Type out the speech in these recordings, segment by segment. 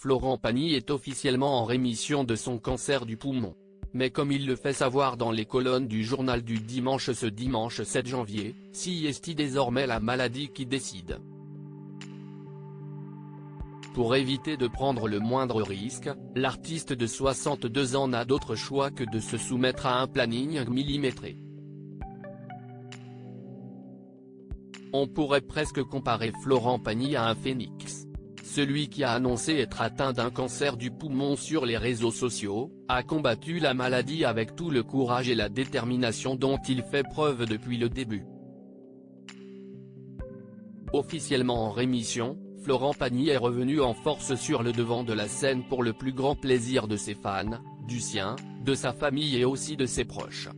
Florent Pagny est officiellement en rémission de son cancer du poumon. Mais comme il le fait savoir dans les colonnes du journal du dimanche ce dimanche 7 janvier, si est désormais la maladie qui décide. Pour éviter de prendre le moindre risque, l'artiste de 62 ans n'a d'autre choix que de se soumettre à un planning millimétré. On pourrait presque comparer Florent Pagny à un phénix. Celui qui a annoncé être atteint d'un cancer du poumon sur les réseaux sociaux, a combattu la maladie avec tout le courage et la détermination dont il fait preuve depuis le début. Officiellement en rémission, Florent Pagny est revenu en force sur le devant de la scène pour le plus grand plaisir de ses fans, du sien, de sa famille et aussi de ses proches.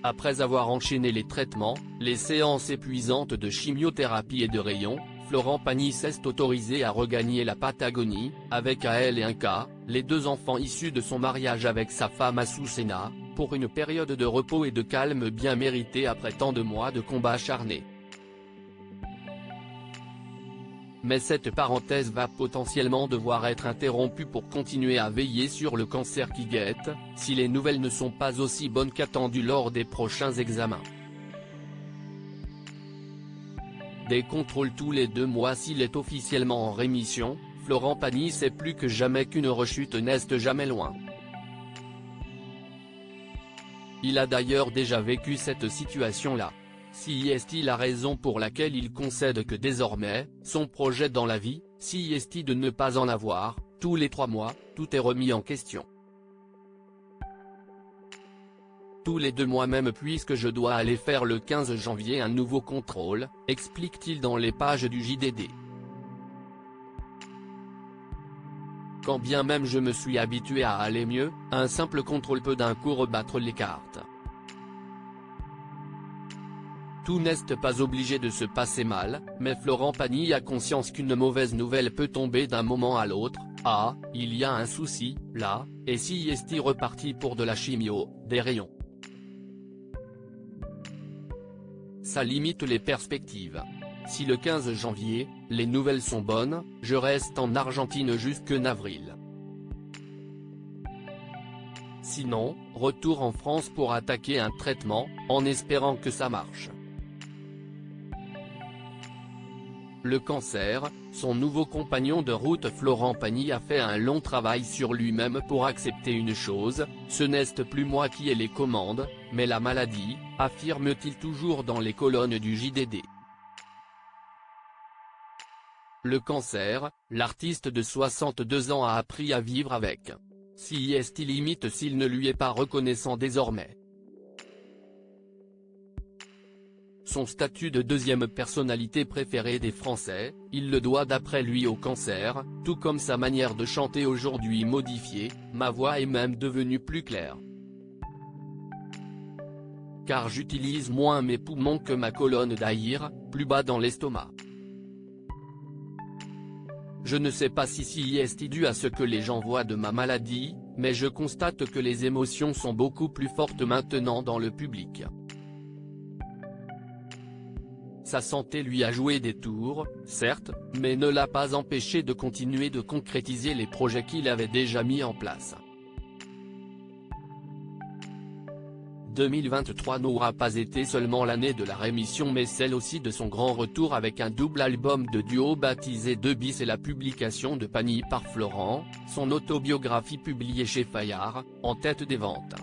Après avoir enchaîné les traitements, les séances épuisantes de chimiothérapie et de rayons, Florent Pagny s'est autorisé à regagner la Patagonie, avec Ael et Inca, les deux enfants issus de son mariage avec sa femme Azucena, pour une période de repos et de calme bien méritée après tant de mois de combats acharnés. Mais cette parenthèse va potentiellement devoir être interrompue pour continuer à veiller sur le cancer qui guette, si les nouvelles ne sont pas aussi bonnes qu'attendues lors des prochains examens. Des contrôles tous les 2 mois. S'il est officiellement en rémission, Florent Pagny sait plus que jamais qu'une rechute n'est jamais loin. Il a d'ailleurs déjà vécu cette situation-là. Si est la raison pour laquelle il concède que désormais, son projet dans la vie, si est de ne pas en avoir, tous les 3 mois, tout est remis en question. Tous les 2 mois même puisque je dois aller faire le 15 janvier un nouveau contrôle, explique-t-il dans les pages du JDD. Quand bien même je me suis habitué à aller mieux, un simple contrôle peut d'un coup rebattre les cartes. Tout n'est pas obligé de se passer mal, mais Florent Pagny a conscience qu'une mauvaise nouvelle peut tomber d'un moment à l'autre. Ah, il y a un souci, là, et si est reparti pour de la chimio, des rayons. Ça limite les perspectives. Si le 15 janvier, les nouvelles sont bonnes, je reste en Argentine jusqu'en avril. Sinon, retour en France pour attaquer un traitement, en espérant que ça marche. Le cancer, son nouveau compagnon de route Florent Pagny a fait un long travail sur lui-même pour accepter une chose, ce n'est plus moi qui ai les commandes, mais la maladie, affirme-t-il toujours dans les colonnes du JDD. Le cancer, l'artiste de 62 ans a appris à vivre avec. Si est limite s'il ne lui est pas reconnaissant désormais. Son statut de deuxième personnalité préférée des Français, il le doit d'après lui au cancer, tout comme sa manière de chanter aujourd'hui modifiée, ma voix est même devenue plus claire. Car j'utilise moins mes poumons que ma colonne d'air, plus bas dans l'estomac. Je ne sais pas si est dû à ce que les gens voient de ma maladie, mais je constate que les émotions sont beaucoup plus fortes maintenant dans le public. Sa santé lui a joué des tours, certes, mais ne l'a pas empêché de continuer de concrétiser les projets qu'il avait déjà mis en place. 2023 n'aura pas été seulement l'année de la rémission mais celle aussi de son grand retour avec un double album de duo baptisé 2 bis et la publication de Pagny par Florent, son autobiographie publiée chez Fayard, en tête des ventes.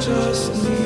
Just need